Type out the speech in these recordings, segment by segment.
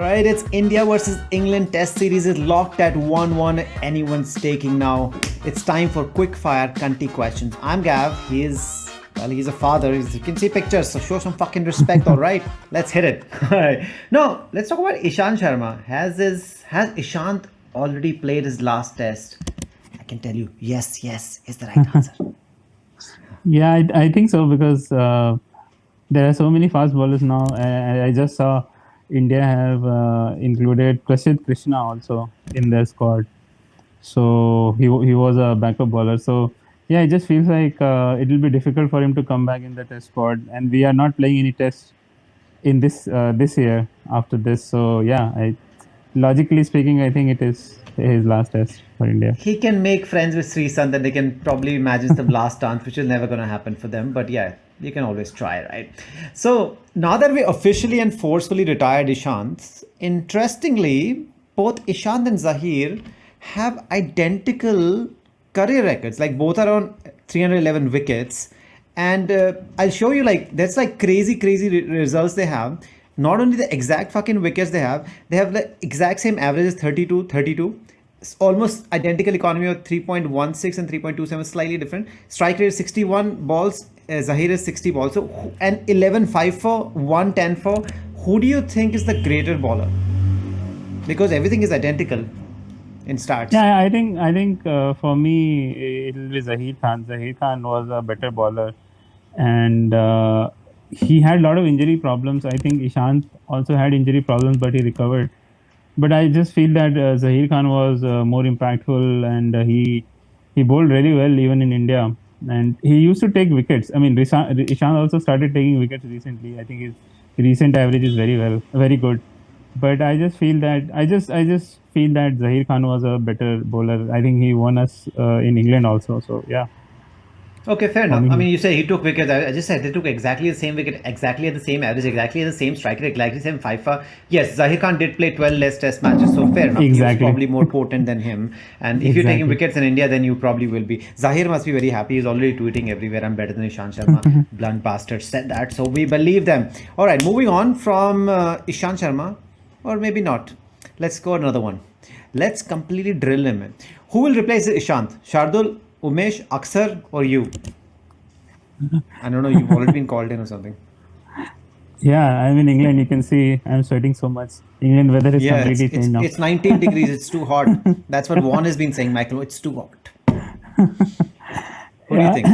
right, it's India versus England Test series is locked at 1-1. Anyone's taking now. It's time for quick fire cunty questions. I'm Gav. He's a father. You can see pictures, so show some fucking respect, all right? Let's hit it. All right. No, let's talk about Ishant Sharma. Has Ishant already played his last test? I can tell you, yes is the right answer. Yeah, I think so because there are so many fast bowlers now. I just saw India have included Prasidh Krishna also in their squad. So he was a backup bowler. So yeah, it just feels like it will be difficult for him to come back in the test squad. And we are not playing any tests in this year after this. So yeah, logically speaking, I think it is his last test for India. He can make friends with Sri Sant, and they can probably imagine some last dance, which is never going to happen for them. But yeah, you can always try, right? So now that we officially and forcefully retired Ishant, interestingly, both Ishant and Zahir have identical career records. Like both are on 311 wickets, and I'll show you like that's like crazy results they have. Not only the exact fucking wickets they have the exact same averages 32. It's almost identical economy of 3.16 and 3.27, slightly different. Strike rate is 61 balls, Zahir is 60 balls. So, and 11-5 for, 110 for. Who do you think is the greater bowler? Because everything is identical in starts. Yeah, I think for me it will be Zahir Khan. Zahir Khan was a better bowler, and he had a lot of injury problems. I think Ishant also had injury problems, but he recovered. But I just feel that Zahir Khan was more impactful, and he bowled really well even in India. And he used to take wickets. I mean, Ishant also started taking wickets recently. I think his recent average is very good. But I just feel that I just feel that Zahir Khan was a better bowler. I think he won us in England also. So yeah, Okay, fair for enough. I me, mean, you say he took wickets. I just said they took exactly the same wicket, exactly at the same average, exactly at the same strike rate, exactly the same FIFA. Yes, Zahir Khan did play 12 less test matches, so fair enough. He was exactly, probably more potent than him. And if you're taking exactly. wickets in India, then you probably will be. Zahir must be very happy. He's already tweeting everywhere, I'm better than Ishant Sharma. Blunt bastard said that, so we believe them. All right, moving on from Ishant Sharma, or maybe not. Let's go another one. Let's completely drill him. Who will replace Ishant? Shardul, Umesh, Aksar, or you? I don't know. You've already been called in or something. Yeah, I'm in England. You can see I'm sweating so much. England weather is Yeah, completely changed now. it's 19 degrees. It's too hot. That's what Vaughn has been saying, Michael. It's too hot. What do you Yeah, think?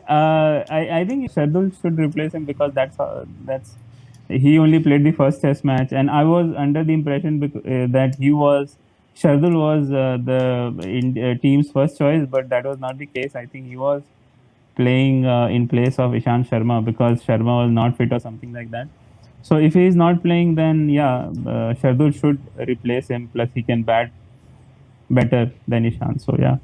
I think Shardul should replace him because that's he only played the first Test match, and I was under the impression that Shardul was the team's first choice, but that was not the case. I think he was playing in place of Ishant Sharma because Sharma was not fit or something like that. So if he is not playing, then yeah, Shardul should replace him. Plus, he can bat better than Ishant. So yeah,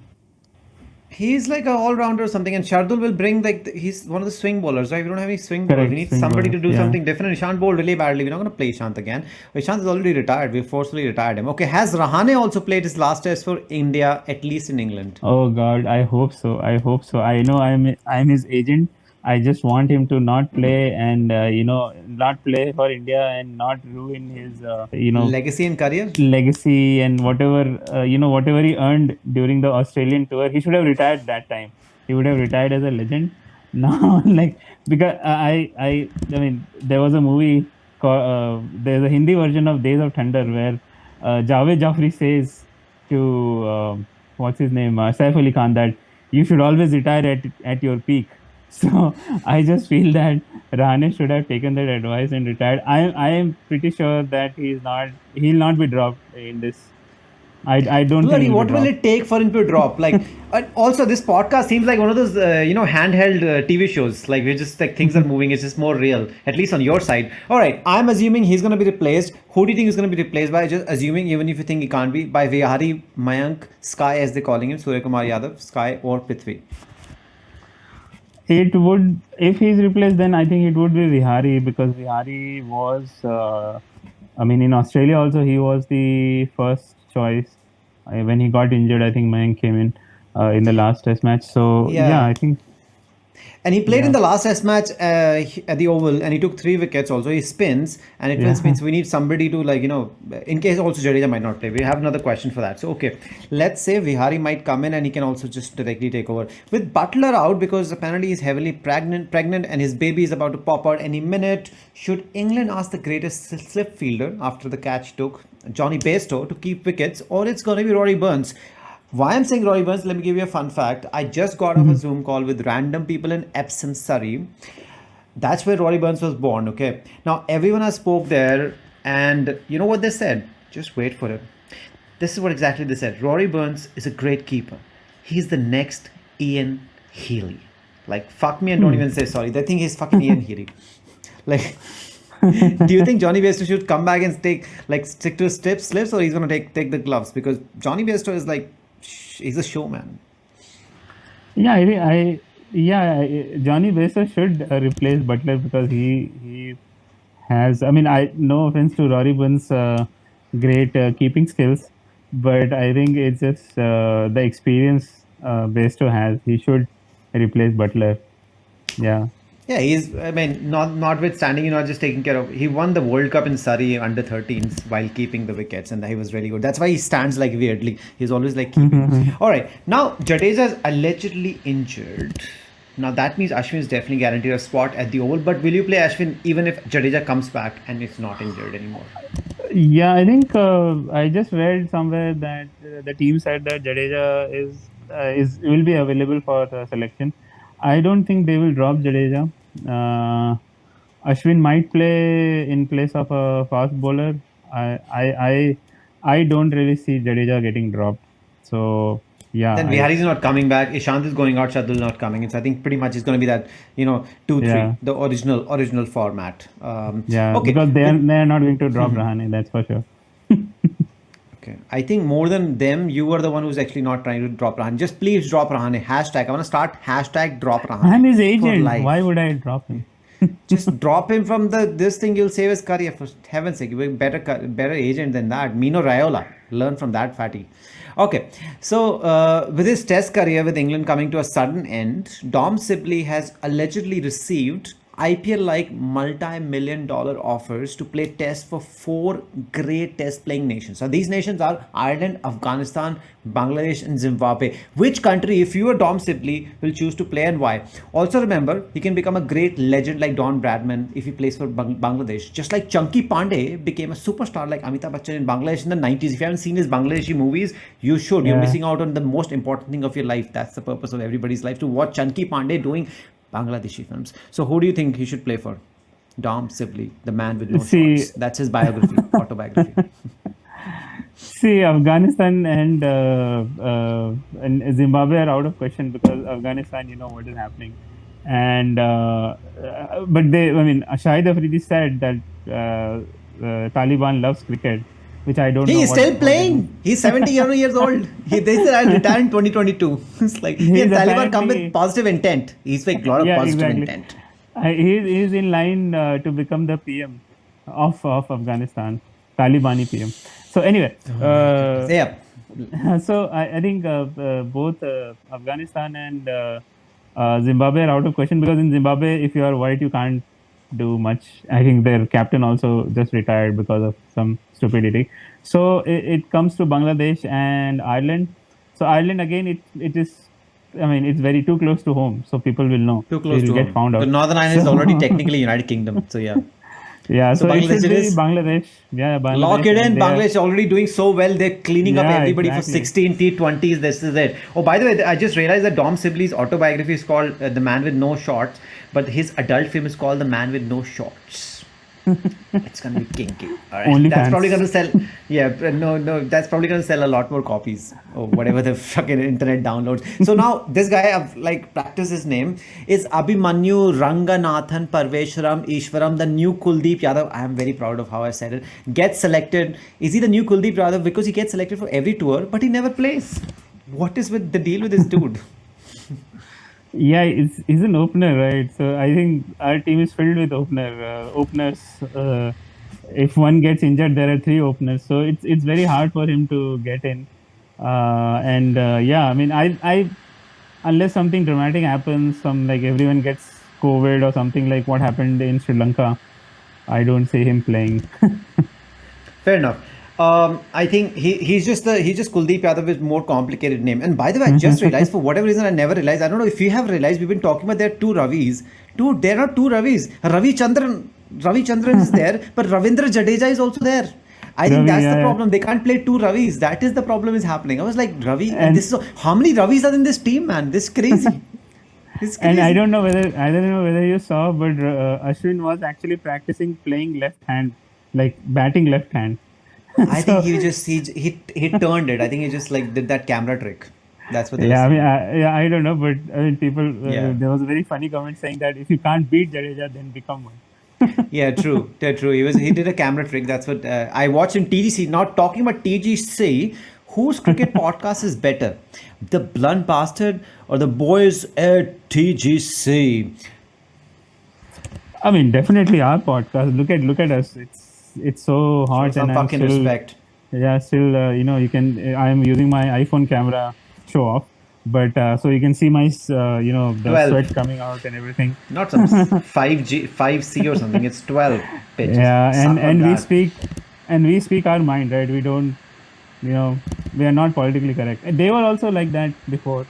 He's like a all-rounder or something, and Shardul will bring like he's one of the swing bowlers, right? We don't have any swing bowlers. We correct need swing somebody to bowlers. do Yeah. something different. Ishant bowled really badly. We're not going to play Ishant again. Ishant is already retired. We forcefully retired him. Okay, has Rahane also played his last test for India, at least in England? Oh God, I hope so. I hope so. I know I'm his agent. I just want him to not play and not play for India and not ruin his Legacy and career? legacy and whatever he earned during the Australian tour. He should have retired that time. He would have retired as a legend. Now, like because I mean there was a movie called there's a Hindi version of Days of Thunder where Javed Jaffrey says to what's his name Saif Ali Khan that you should always retire at your peak. So I just feel that Rahane should have taken that advice and retired. I am pretty sure that he'll not be dropped in this. I don't think Bloody, he'll be what will dropped. it take for him to drop? Like, also this podcast seems like one of those, handheld TV shows. Like, we're just like things are moving. It's just more real, at least on your side. All right, I'm assuming he's going to be replaced. Who do you think is going to be replaced by? Just assuming, even if you think he can't be, by Vihari, Mayank, Sky, as they're calling him, Surya Kumar Yadav, Sky, or Prithvi. It would if he's replaced, then I think it would be Vihari because Vihari was. I mean, in Australia also he was the first choice. When he got injured, I think Mayank came in the last Test match. So yeah, Yeah. I think And he played in Yeah. the last test match at the Oval, and he took 3 wickets. Also, he spins, and it will Yeah. spin. So we need somebody to, like, in case also Jadeja might not play. We have another question for that. So okay, let's say Vihari might come in, and he can also just directly take over with Butler out because apparently he's heavily pregnant, and his baby is about to pop out any minute. Should England ask the greatest slip fielder after the catch took Johnny Bairstow to keep wickets, or it's going to be Rory Burns? Why I'm saying Rory Burns, let me give you a fun fact. I just got off a Zoom call with random people in Epsom, Surrey. That's where Rory Burns was born, okay? Now, everyone has spoke there, and you know what they said? Just wait for it. This is what exactly they said. Rory Burns is a great keeper. He's the next Ian Healy. Like, fuck me and don't even say sorry. They think he's fucking Ian Healy. Like, do you think Johnny Bairstow should come back and stick to his slips, or he's gonna take the gloves? Because Johnny Bairstow is like, he's a showman. Yeah, Johnny Bairstow should replace Butler because he has. I mean, I no offense to Rory Burns' great keeping skills, but I think it's just the experience Bairstow has. He should replace Butler. Yeah. Yeah, he's. I mean, notwithstanding, just taking care of. He won the World Cup in Surrey under 13s while keeping the wickets, and he was really good. That's why he stands like weirdly. He's always like keeping. All right, now Jadeja is allegedly injured. Now that means Ashwin is definitely guaranteed a spot at the Oval. But will you play Ashwin even if Jadeja comes back and it's not injured anymore? Yeah, I think I just read somewhere that the team said that Jadeja is will be available for selection. I don't think they will drop Jadeja. Ashwin might play in place of a fast bowler. I don't really see Jadeja getting dropped. So yeah, Then Vihari is not coming back. Ishant is going out. Shardul not coming in. So I think pretty much it's going to be that 2-3, Yeah. the original format. Yeah, Okay. because they are not going to drop Rahane. That's for sure. Okay. I think more than them, you were the one who's actually not trying to drop Rahane. Just please drop Rahane. Hashtag. I want to start hashtag drop Rahane. I'm his for agent. life. Why would I drop him? Just drop him from this thing. You'll save his career, for heaven's sake. You're a better agent than that. Mino Raiola. Learn from that fatty. Okay, so with his test career with England coming to a sudden end, Dom Sibley has allegedly received IPL-like multi-million-dollar offers to play tests for 4 great test-playing nations. So these nations are Ireland, Afghanistan, Bangladesh, and Zimbabwe. Which country, if you are Dom Sibley, will choose to play and why? Also remember, he can become a great legend like Don Bradman if he plays for Bangladesh. Just like Chunky Pandey became a superstar like Amitabh Bachchan in Bangladesh in the 90s. If you haven't seen his Bangladeshi movies, you should. You're Yeah. missing out on the most important thing of your life. That's the purpose of everybody's life, to watch Chunky Pandey doing Bangladeshi films. So who do you think he should play for? Dom Sibley, the man with no See- shorts. That's his biography, autobiography. See, Afghanistan and Zimbabwe are out of question because Afghanistan, you know what is happening, and but Shahid Afridi said that Taliban loves cricket, which I don't know. He is what- still what it playing. means. He's 70 years old. They said I'll retire in 2022. It's like, He's Taliban come with apparently- positive intent. He's like a lot of Yeah, positive exactly. intent. He's in line to become the PM of Afghanistan, Talibani PM. So anyway, Yeah. so I think both Afghanistan and Zimbabwe are out of question because in Zimbabwe, if you are white, you can't do much. I think their captain also just retired because of some stupidity. So it comes to Bangladesh and Ireland. So Ireland again, it is. I mean, it's very too close to home, so people will know. Too close They'll to get home. found out. The Northern Ireland is So- already technically United Kingdom. So yeah. Yeah, So so, it Bangladesh should it be is? Bangladesh. Yeah, Bangladesh. Lock it in. and they are- Bangladesh is already doing so well. They're cleaning up Yeah, everybody exactly. for 16 T20s. This is it. Oh, by the way, I just realized that Dom Sibley's autobiography is called The Man with No Shorts, but his adult film is called The Man with No Shorts. It's gonna be kinky. All right. Only That's fans. probably gonna sell. Yeah, but no. That's probably gonna sell a lot more copies or whatever the fucking internet downloads. So now this guy, I've practiced his name, is Abhimanyu Ranganathan Parveshwaram Ishwaram, the new Kuldeep Yadav. I am very proud of how I said it. Gets selected. Is he the new Kuldeep Yadav? Because he gets selected for every tour, but he never plays. What is with the deal with this dude? Yeah, he's an opener, right? So I think our team is filled with openers. If one gets injured, there are 3 openers, so it's very hard for him to get in. Yeah, I mean, unless something dramatic happens, some like everyone gets COVID or something like what happened in Sri Lanka, I don't see him playing. Fair enough. I think he's just Kuldeep Yadav with more complicated name. And by the way, I just realized for whatever reason I never realized. I don't know if you have realized. We've been talking about there are two Ravis. Dude, there are two Ravis. Ravi Chandran is there, but Ravindra Jadeja is also there. I think Ravi, that's the yeah, yeah. problem. They can't play two Ravis. That is the problem is happening. I was like Ravi, and And this is how many Ravis are in this team, man? This is crazy. This is and crazy. I don't know whether you saw, but Ashwin was actually practicing playing left hand, like batting left hand. I think So he turned it. I think he just like did that camera trick. That's what they were yeah, I mean, saying. I don't know, but I mean, people. Yeah. There was a very funny comment saying that if you can't beat Jadeja, then become one. Yeah, true. True. He did a camera trick. That's what I watched in TGC. Not talking about TGC. Whose cricket podcast is better, the Blunt Bastard or the boys at TGC? I mean, definitely our podcast. Look at us. It's so Show hot, some and I'm fucking still respect. yeah still you can. I am using my iPhone camera show off, but so you can see my the 12, sweat coming out and everything. not some 5C or something. It's 12 pitches. Yeah, Suck on and that. we speak our mind, right? We don't you know we are not politically correct. They were also like that before,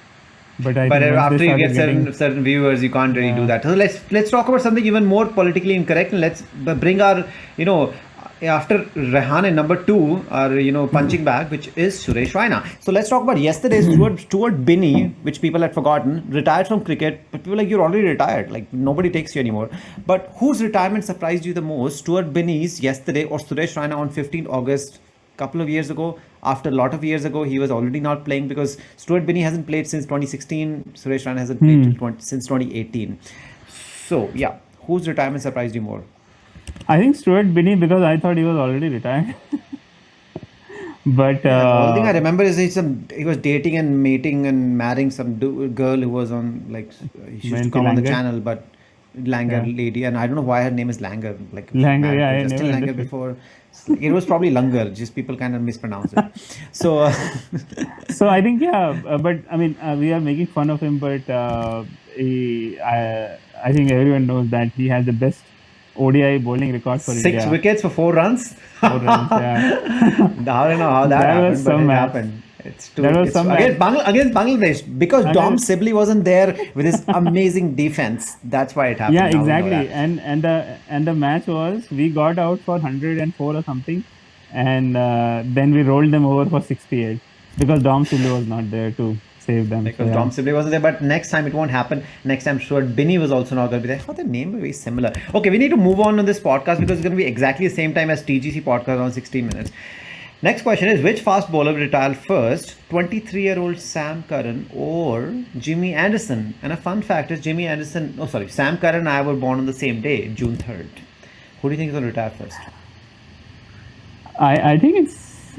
but I But think once they after you get started getting certain viewers, you can't really do yeah that. So let's talk about something even more politically incorrect, and let's bring our you know after Rehan in number two, our punching bag, which is Suresh Raina. So let's talk about yesterday. Stuart Binney, which people had forgotten, retired from cricket. But people were like, you're already retired. Like nobody takes you anymore. But whose retirement surprised you the most? Stuart Binney's yesterday or Suresh Raina on 15th August? Couple of years ago, after a lot of years ago, he was already not playing because Stuart Binney hasn't played since 2016. Suresh Raina hasn't played hmm. since 2018. So yeah, whose retirement surprised you more? I think Stuart Binney, because I thought he was already retired. But Yeah, the only thing I remember is he was dating and mating and marrying some girl who was on like she used to Mayanti come on the Langer, channel, but Langer yeah, lady, and I don't know why her name is Langer. Like she Langer, married yeah, to I never Justin Langer understood. before. It was probably Langer, just people kind of mispronounce it. So So I think yeah, but I mean we are making fun of him, but I think everyone knows that he has the best ODI bowling record for six India, wickets for 4 runs. 4 runs. Yeah, I don't know how that that was happened, but some it match. happened. It's too. That was It's some match. Against Bangladesh because Dom Against, Sibley wasn't there with his amazing defense. That's why it yeah, happened. Now we know exactly. that. And the match was we got out for 104 or something, and then we rolled them over for 68 because Dom Sibley was not there to save them. So Because yeah, Dom Sibley wasn't there, but next time it won't happen. Next time, sure, Binny was also not going to be there. Oh, the name were very similar. Okay, we need to move on this podcast because it's going to be exactly the same time as TGC podcast on 16 minutes. Next question is which fast bowler will retire first? 23-year-old Sam Curran or Jimmy Anderson? And a fun fact is Jimmy Anderson, oh sorry, Sam Curran and I were born on the same day, June 3rd. Who do you think is going to retire first? I think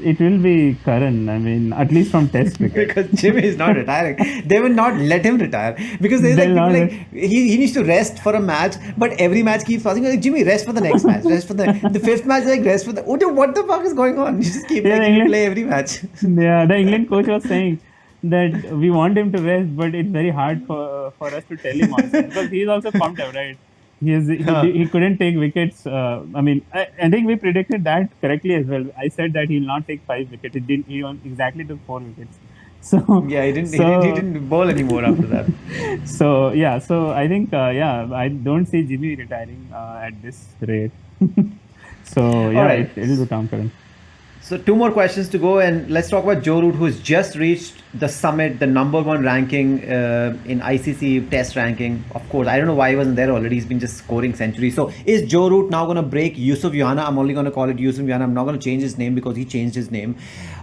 it will be Karan. I mean, at least from Test cricket. Because Jimmy is not retiring. They will not let him retire because there's like They'll people not. like he needs to rest for a match, but every match keeps asking like Jimmy rest for the next match, rest for the fifth match like rest for the what the fuck is going on? You just keep Yeah, the making him England. play every match. Yeah, the England coach was saying that we want him to rest, but it's very hard for us to tell him also because he's also pumped up, right? He couldn't take wickets. I mean, I think we predicted that correctly as well. I said that he'll not take 5 wickets. It didn't. Exactly took 4 wickets. So Yeah, he so didn't bowl anymore after that. so yeah. So I think yeah, I don't see Jimmy retiring at this rate. So All yeah, right. it'll be Tom Curran. So two more questions to go, and let's talk about Joe Root, who's just reached the summit, the number one ranking in ICC Test ranking. Of course, I don't know why he wasn't there already. He's been just scoring centuries. So is Joe Root now going to break Yusuf Yana? I'm only going to call it Yusuf Yana. I'm not going to change his name because he changed his name.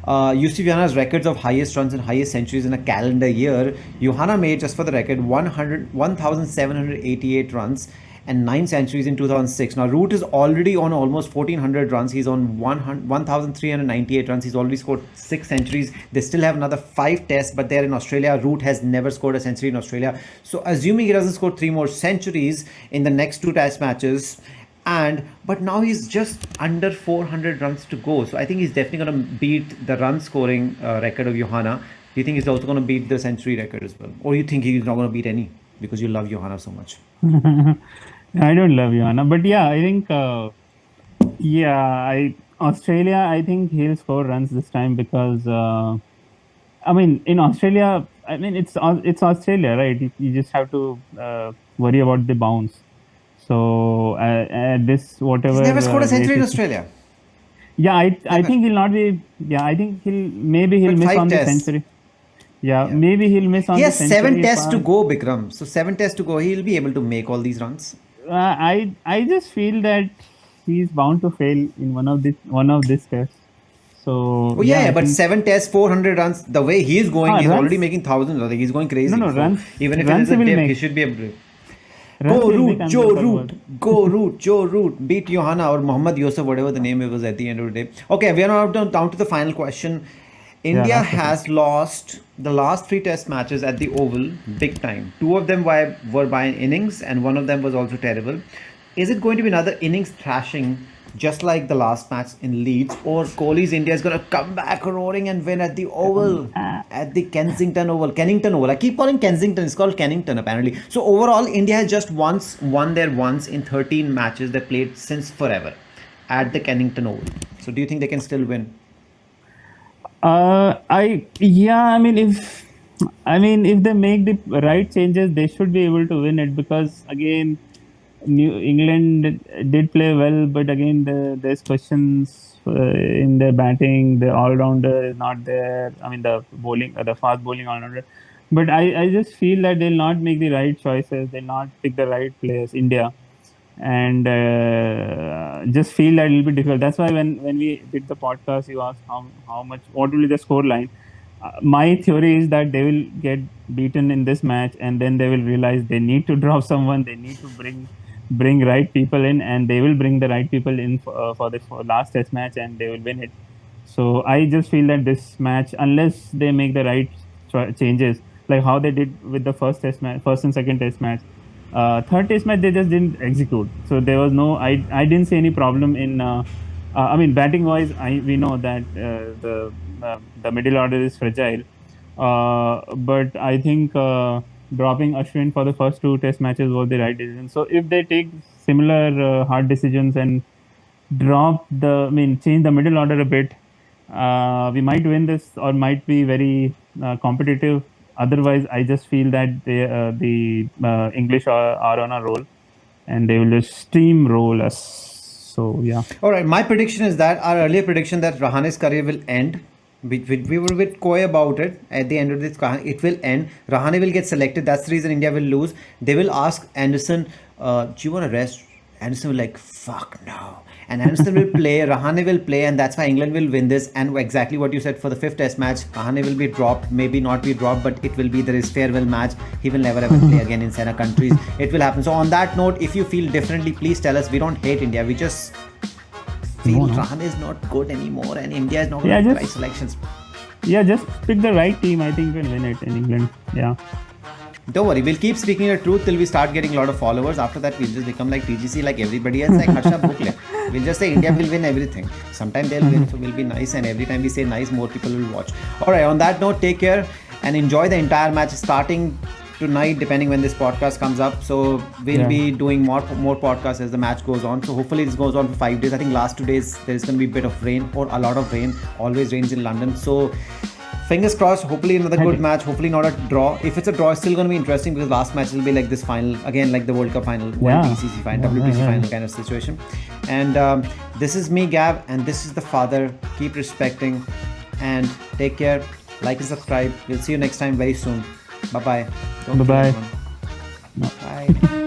Yusuf Yana's records of highest runs and highest centuries in a calendar year. Johanna made, just for the record, 1,788 runs and 9 centuries in 2006. Now, Root is already on almost 1,400 runs. He's on 1,398 runs. He's already scored 6 centuries. They still have another 5 tests, but they're in Australia. Root has never scored a century in Australia. So, assuming he doesn't score 3 more centuries in the next 2 test matches, but now he's just under 400 runs to go. So I think he's definitely going to beat the run scoring record of Johanna. Do you think he's also going to beat the century record as well? Or you think he's not going to beat any because you love Johanna so much? I don't love Johanna, but yeah, I think Australia. I think he'll score runs this time because I mean in Australia. I mean it's Australia, right? You just have to worry about the bounce. So this whatever. He's never scored a century in race Australia. Yeah, I Never. think he'll not be. Yeah, I think he'll But miss 5 on the tests. century. Yeah, Yeah. maybe he'll miss on He the has 7 century. tests to go, Bikram. So 7 tests to go. He'll be able to make all these runs. I just feel that he's bound to fail in one of these tests. So Oh yeah, I but think, 7 tests, 400 runs. The way he's going, he's runs. already making thousands. I think he's going crazy. No, So runs. even if it Runs is a he will dip, he make. should be able to. Runs Go he'll make Root, Joe unbelievable. Root, go Root, Joe Root, beat Johanna or Mohammad Yusuf, whatever the name it was at the end of the day. Okay, we are now down to the final question. India last question. has lost the last 3 test matches at the Oval big time. 2 of them were by innings and 1 of them was also terrible. Is it going to be another innings thrashing just like the last match in Leeds, or Kohli's India is going to come back roaring and win at the Oval, at the Kensington Oval. I keep calling Kensington, it's called Kennington apparently. So overall, India has just won there once in 13 matches they played since forever at the Kennington Oval. So do you think they can still win? I mean if they make the right changes, they should be able to win it because again, New England did play well, but again there's questions in their batting. The all rounder is not there. I mean the bowling, the fast bowling all rounder. But I just feel that they'll not make the right choices. They'll not pick the right players. India. And just feel that it'll be difficult. That's why when we did the podcast, you asked how much, what will be the score line. My theory is that they will get beaten in this match, and then they will realize they need to drop someone. They need to bring right people in, and they will bring the right people in for the last test match, and they will win it. So I just feel that this match, unless they make the right changes, like how they did with the first and second test match, third test match they just didn't execute. So there was no. I didn't see any problem in. I mean, batting wise, we know that the middle order is fragile, but I think dropping Ashwin for the first 2 test matches was the right decision. So if they take similar hard decisions and change the middle order a bit, we might win this or might be very competitive. Otherwise, I just feel that the English are on a roll, and they will just steamroll us. So yeah. All right, my prediction is that our earlier prediction that Rahane's career will end. We were a bit coy about it. At the end of this, it will end. Rahane will get selected. That's the reason India will lose. They will ask Anderson, "Do you want to rest?" Anderson will like, "Fuck no." And Anderson will play. Rahane will play, and that's why England will win this. And exactly what you said for the 5th Test match, Rahane will be dropped. Maybe not be dropped, but it will be there is farewell match. He will never ever play again in Senna countries. It will happen. So on that note, if you feel differently, please tell us. We don't hate India. We just feel Rahane is not good anymore, and India is not going to make the right selections. Yeah, just pick the right team. I think we'll win it in England. Yeah. Don't worry, we'll keep speaking the truth till we start getting a lot of followers. After that, we'll just become like TGC, like everybody else, like Harsha Bukle. We'll just say India will win everything. Sometime they'll win, so we'll be nice, and every time we say nice, more people will watch. Alright, on that note, take care and enjoy the entire match starting tonight, depending when this podcast comes up. So we'll be doing more podcasts as the match goes on. So hopefully this goes on for 5 days. I think last 2 days there's going to be a bit of rain or a lot of rain. Always rains in London. So fingers crossed, hopefully another good match, hopefully not a draw. If it's a draw, it's still going to be interesting because last match will be like this final, again like the World Cup final, WBCC final, WBC final kind of situation. And this is me, Gav, and this is the father. Keep respecting and take care. Like and subscribe. We'll see you next time very soon. Bye-bye. Bye-bye. Bye.